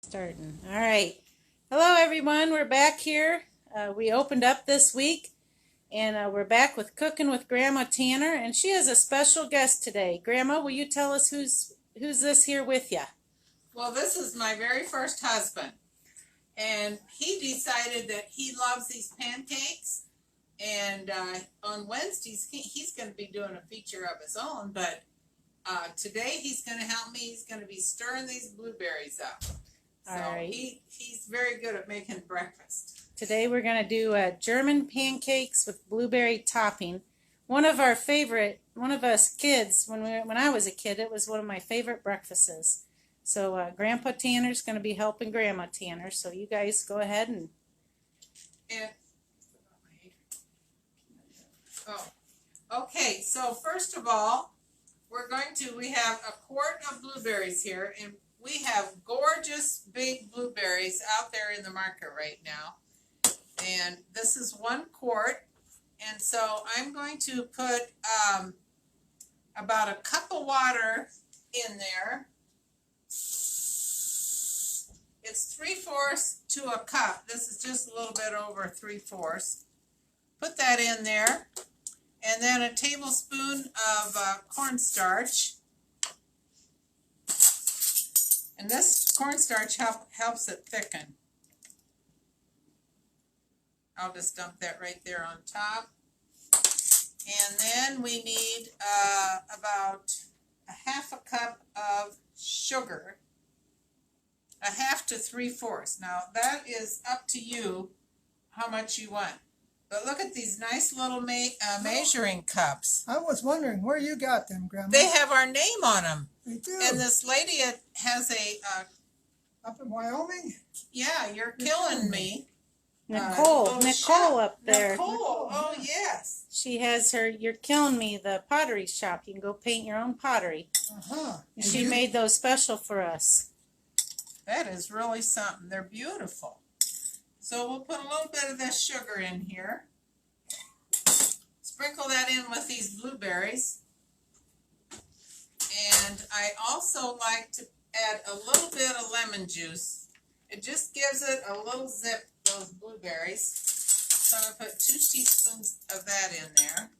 Starting. All right. Hello, everyone. We're back here. We opened up this week, and we're back with Cooking with Grandma Tanner, and she has a special guest today. Grandma, will you tell us who's this here with you? Well, this is my very first husband, and he decided that he loves these pancakes, and on Wednesdays he's going to be doing a feature of his own, but today he's going to help me. He's going to be stirring these blueberries up. So All right. he's very good at making breakfast. Today we're going to do German pancakes with blueberry topping. One of us kids, when I was a kid, it was one of my favorite breakfasts. So Grandpa Tanner's going to be helping Grandma Tanner. So you guys go ahead and okay. So first of all, we have a quart of blueberries here, and we have gorgeous big blueberries out there in the market right now. And this is 1 quart. And so I'm going to put about a cup of water in there. It's 3/4 to a cup. This is just a little bit over 3/4. Put that in there. And then a tablespoon of cornstarch. And this cornstarch helps it thicken. I'll just dump that right there on top. And then we need about a 1/2 cup of sugar. 1/2 to 3/4. Now that is up to you how much you want. But look at these nice little measuring cups. I was wondering where you got them, Grandma. They have our name on them. They do. And this lady has a... Up in Wyoming? Yeah, you're killing me. Nicole up there. Nicole, oh yes. She has her You're Killing Me, the pottery shop. You can go paint your own pottery. Uh-huh. And she made those special for us. That is really something. They're beautiful. So we'll put a little bit of this sugar in here. Sprinkle that in with these blueberries. And I also like to add a little bit of lemon juice. It just gives it a little zip, those blueberries. So I'm going to put 2 teaspoons of that in there.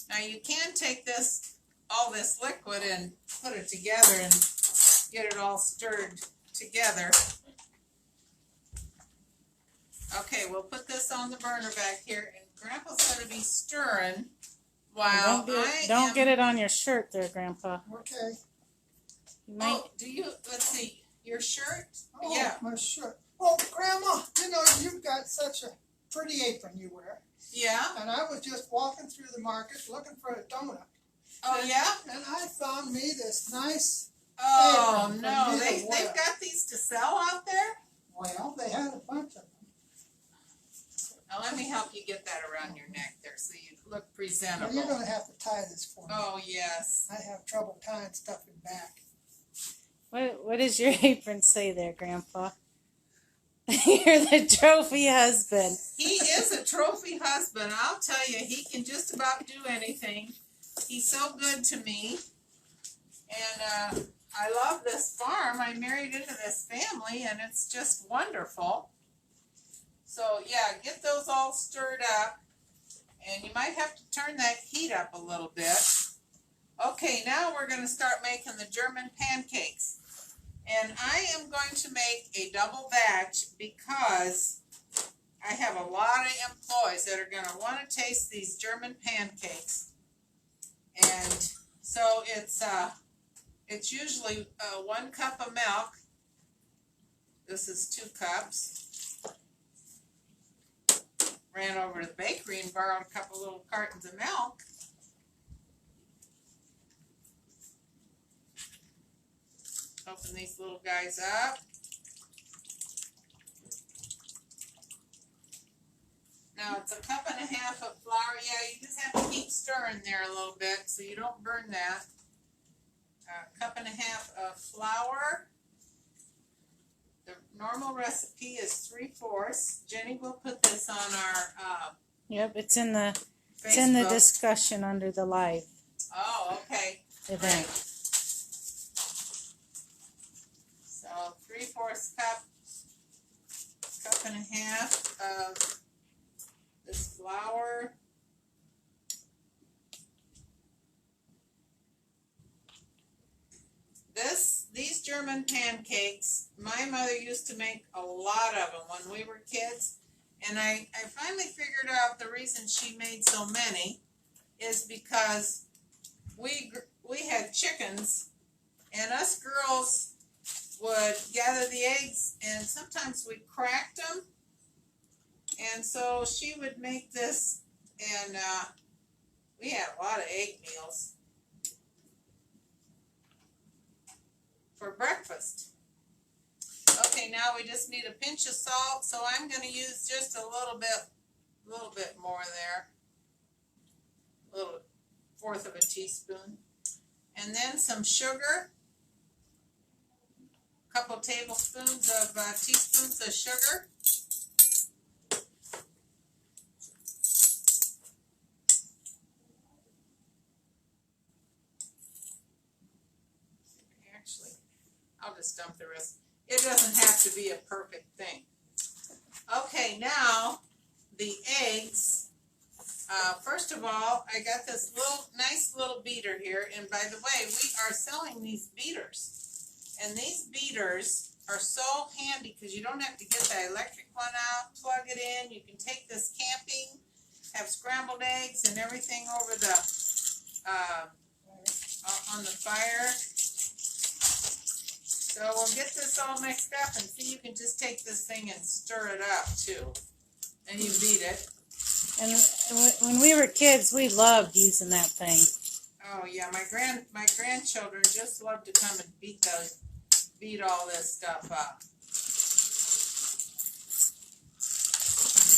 Now you can take all this liquid and put it together and get it all stirred together. Okay, we'll put this on the burner back here, and Grandpa's going to be stirring while don't get it on your shirt there, Grandpa. Okay. Let's see, your shirt? Oh, yeah. My shirt. Well, Grandma, you've got such a pretty apron you wear. Yeah? And I was just walking through the market looking for a donut. Oh, yeah? And I found me this nice apron. No, they've got these to sell out there? Well, they had a bunch of them. Now let me help you get that around your neck there so you look presentable. Now, you're going to have to tie this for me. Oh, yes. I have trouble tying stuff in back. What does your apron say there, Grandpa? You're the trophy husband. He is a trophy husband. I'll tell you, he can just about do anything. He's so good to me. And I love this farm. I married into this family, and it's just wonderful. So, yeah, get those all stirred up. And you might have to turn that heat up a little bit. Okay, now we're going to start making the German pancakes. And I am going to make a double batch because I have a lot of employees that are going to want to taste these German pancakes. And so it's usually 1 cup of milk. This is 2 cups. Ran over to the bakery and borrowed a couple little cartons of milk. Open these little guys up. Now it's 1.5 cups of flour. Yeah, you just have to keep stirring there a little bit so you don't burn that. 1.5 cups of flour. The normal recipe is 3/4. Jenny will put this on our Yep, it's in the Facebook. discussion under the live Oh, okay. event. 3/4 cup and a half of this flour. These German pancakes, my mother used to make a lot of them when we were kids, and I finally figured out the reason she made so many is because we had chickens, and us girls would gather the eggs, and sometimes we cracked them, and so she would make this, and we had a lot of egg meals for breakfast. Okay, now we just need a pinch of salt, so I'm going to use just a little bit more there, a little 1/4 of a teaspoon, and then some sugar, a couple tablespoons of teaspoons of sugar. Actually, I'll just dump the rest. It doesn't have to be a perfect thing. Okay, now the eggs. First of all, I got this nice little beater here, and by the way, we are selling these beaters, and these beaters are so handy because you don't have to get the electric one out, plug it in. You can take this camping, have scrambled eggs and everything over the on the fire. So we'll get this all mixed up, and see, you can just take this thing and stir it up too, and you beat it. And when we were kids, we loved using that thing. Oh yeah, my grandchildren just love to come and beat all this stuff up.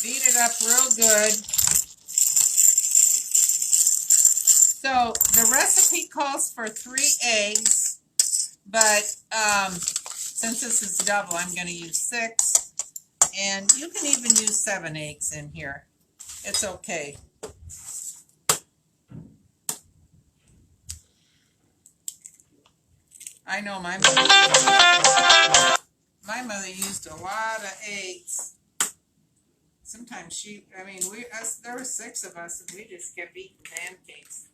Beat it up real good. So the recipe calls for 3 eggs. But since this is double, I'm going to use 6. And you can even use 7 eggs in here. It's okay. I know my mother used a lot of eggs. Sometimes there were 6 of us, and we just kept eating pancakes.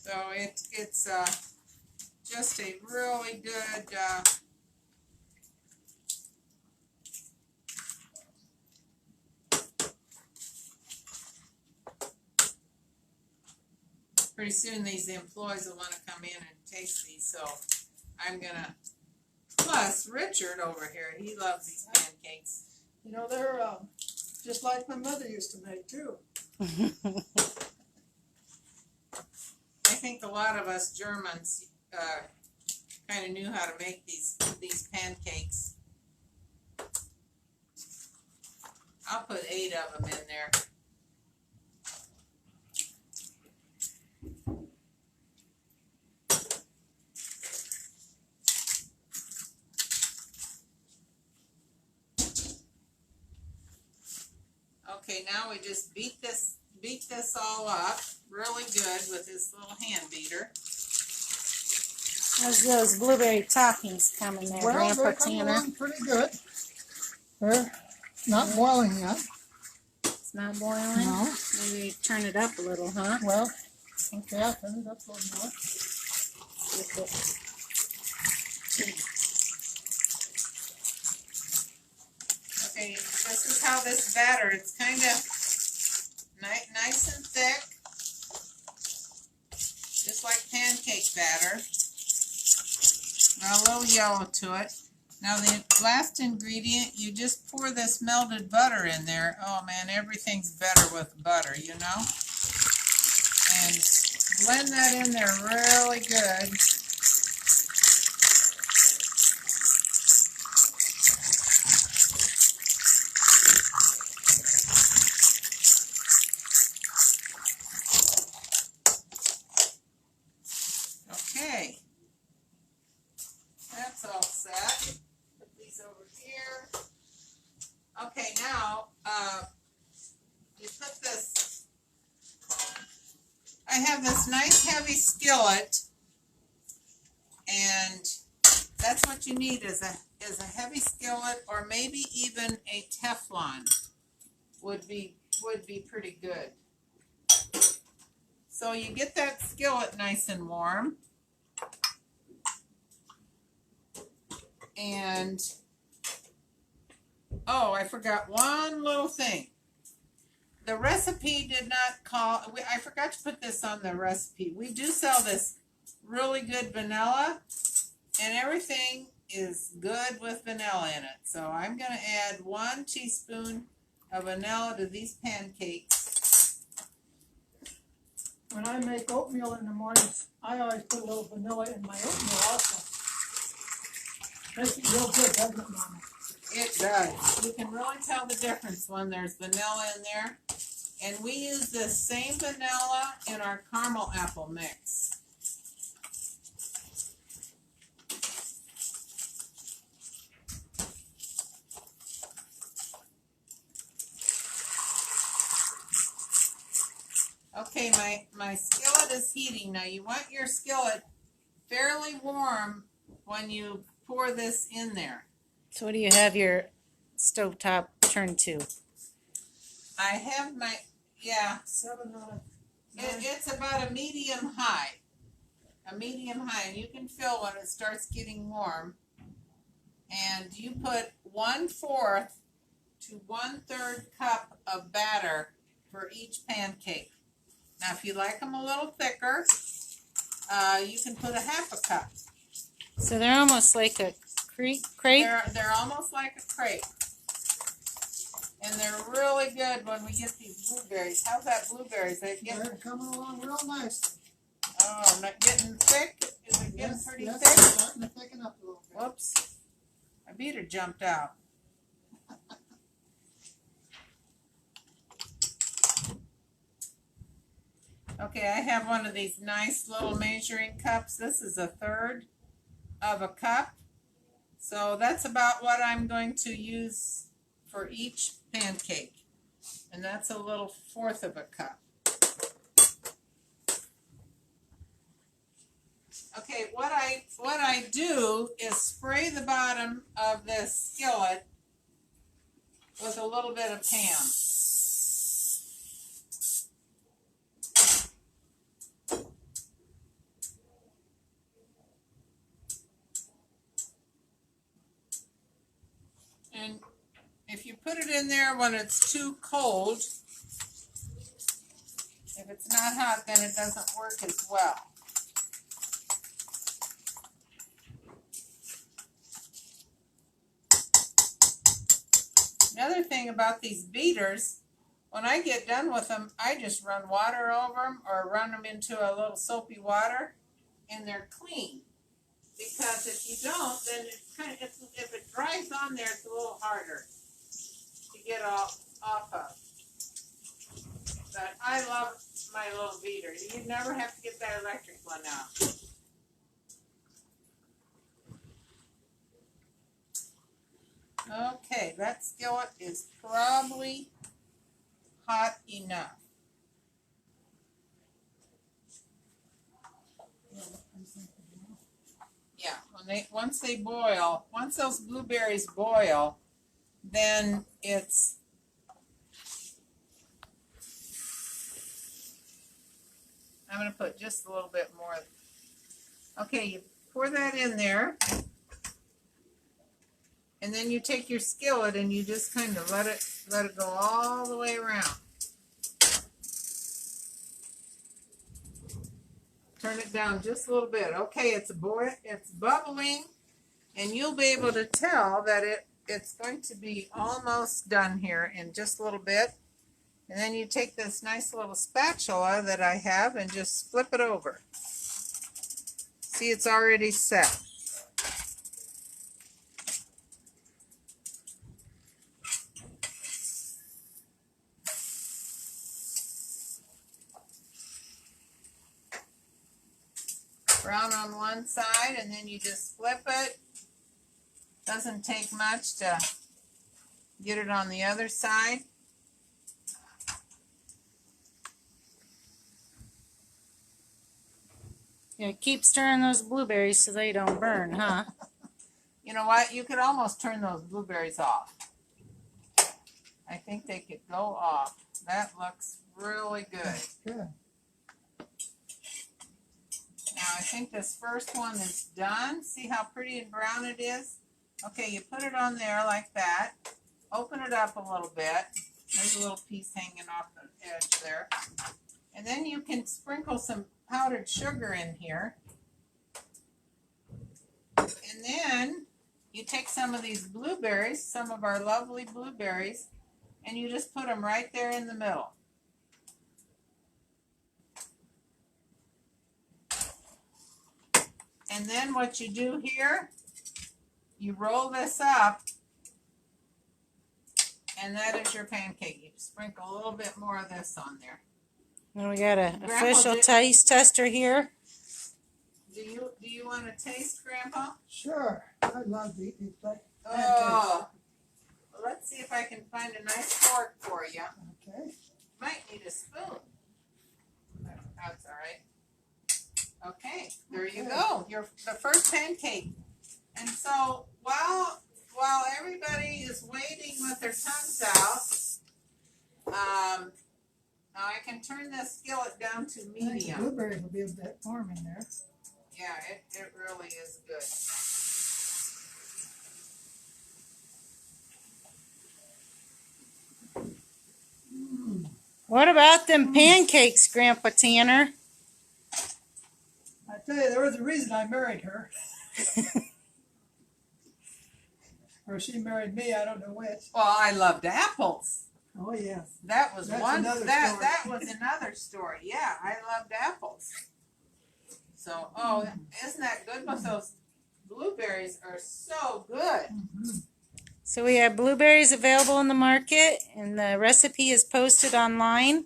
So it's just a really good pretty soon these employees will want to come in and taste these, so I'm gonna, plus Richard over here, he loves these pancakes. You know, they're just like my mother used to make too. I think a lot of us Germans kind of knew how to make these pancakes. I'll put 8 of them in there. Okay, now we just beat this all up really good with this little hand beater. How's those blueberry toppings coming there, Well, Grandpa they're coming Tanner? along pretty good. They're not boiling yet. It's not boiling? No. Maybe turn it up a little, huh? Well, okay, I'll turn it up a little more. Okay, this is how this batter, it's kind of nice and thick, just like pancake batter. Got a little yellow to it. Now the last ingredient, you just pour this melted butter in there. Oh man, everything's better with butter, you know? And blend that in there really good. Okay, that's all set. Put these over here. Okay, now you put this. I I have this nice heavy skillet, and that's what you need is a heavy skillet, or maybe even a Teflon would be pretty good. So you get that skillet nice and warm, and oh, I forgot one little thing. The recipe did not call, I forgot to put this on the recipe. We do sell this really good vanilla, and everything is good with vanilla in it. So I'm going to add 1 teaspoon of vanilla to these pancakes. When I make oatmeal in the mornings, I always put a little vanilla in my oatmeal also. Makes it real good, doesn't it, Mama? It does. You can really tell the difference when there's vanilla in there. And we use the same vanilla in our caramel apple mix. Okay, my skillet is heating. Now you want your skillet fairly warm when you pour this in there. So what do you have your stovetop turned to? I have my, yeah, 7 out of 9. it's about a medium high. A medium high, and you can feel when it starts getting warm. And you put 1/4 to 1/3 cup of batter for each pancake. Now, if you like them a little thicker, you can put 1/2 cup. So they're almost like a crepe? They're almost like a crepe. And they're really good when we get these blueberries. How's that blueberries? They're coming along real nicely. Oh, I'm not getting thick? Is it getting pretty yes, thick? it's starting to thicken up a little bit. Whoops. My beater jumped out. Okay, I have one of these nice little measuring cups. This is 1/3 of a cup. So that's about what I'm going to use for each pancake. And that's a little 1/4 of a cup. Okay, what I do is spray the bottom of this skillet with a little bit of Pam. And if you put it in there when it's too cold, if it's not hot, then it doesn't work as well. Another thing about these beaters, when I get done with them, I just run water over them or run them into a little soapy water, and they're clean. Because if you don't, then it's kind of, if it dries on there, it's a little harder to get off of. But I love my little beater. You never have to get that electric one out. Okay, that skillet is probably hot enough. Yeah, once they boil, once those blueberries boil, then it's I'm going to put just a little bit more. Okay, you pour that in there. And then you take your skillet and you just kind of let it go all the way around. Turn it down just a little bit. Okay, it's bubbling, and you'll be able to tell that it's going to be almost done here in just a little bit. And then you take this nice little spatula that I have and just flip it over. See, it's already set. Brown on one side, and then you just flip it. Doesn't take much to get it on the other side. Yeah, keep stirring those blueberries so they don't burn, huh? You know what? You could almost turn those blueberries off. I think they could go off. That looks really good. Good. Now I think this first one is done. See how pretty and brown it is? Okay, you put it on there like that. Open it up a little bit. There's a little piece hanging off the edge there. And then you can sprinkle some powdered sugar in here. And then you take some of these blueberries, some of our lovely blueberries, and you just put them right there in the middle. And then what you do here, you roll this up, and that is your pancake. You sprinkle a little bit more of this on there. And we got an Grandpa, official taste tester here. Do you want to taste, Grandpa? Sure. I love these pancakes. Oh, well, let's see if I can find a nice fork for you. Okay. Might need a spoon. That's all right. Okay, there you go. The first pancake. And so while everybody is waiting with their tongues out, now I can turn this skillet down to I think the medium. blueberries will be a bit warm in there. Yeah, it really is good. What about them pancakes, Grandpa Tanner? I tell you, there was a reason I married her. Or she married me, I don't know which. Well, I loved apples. Oh, yes. That was That's one. another That story. that was another story. Yeah, I loved apples. So, isn't that good? But those blueberries are so good. So we have blueberries available in the market, and the recipe is posted online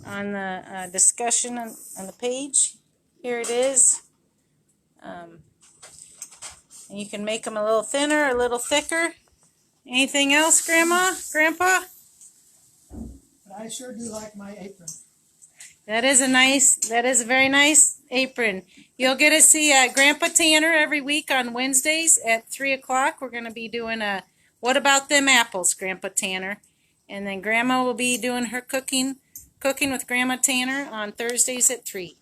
on the discussion on the page. Here it is. And you can make them a little thinner, a little thicker. Anything else, Grandma? Grandpa? But I sure do like my apron. That is a very nice apron. You'll get to see Grandpa Tanner every week on Wednesdays at 3 o'clock. We're going to be doing a What About Them Apples, Grandpa Tanner. And then Grandma will be doing her cooking with Grandma Tanner on Thursdays at 3.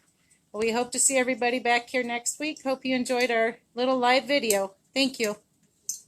Well, we hope to see everybody back here next week. Hope you enjoyed our little live video. Thank you.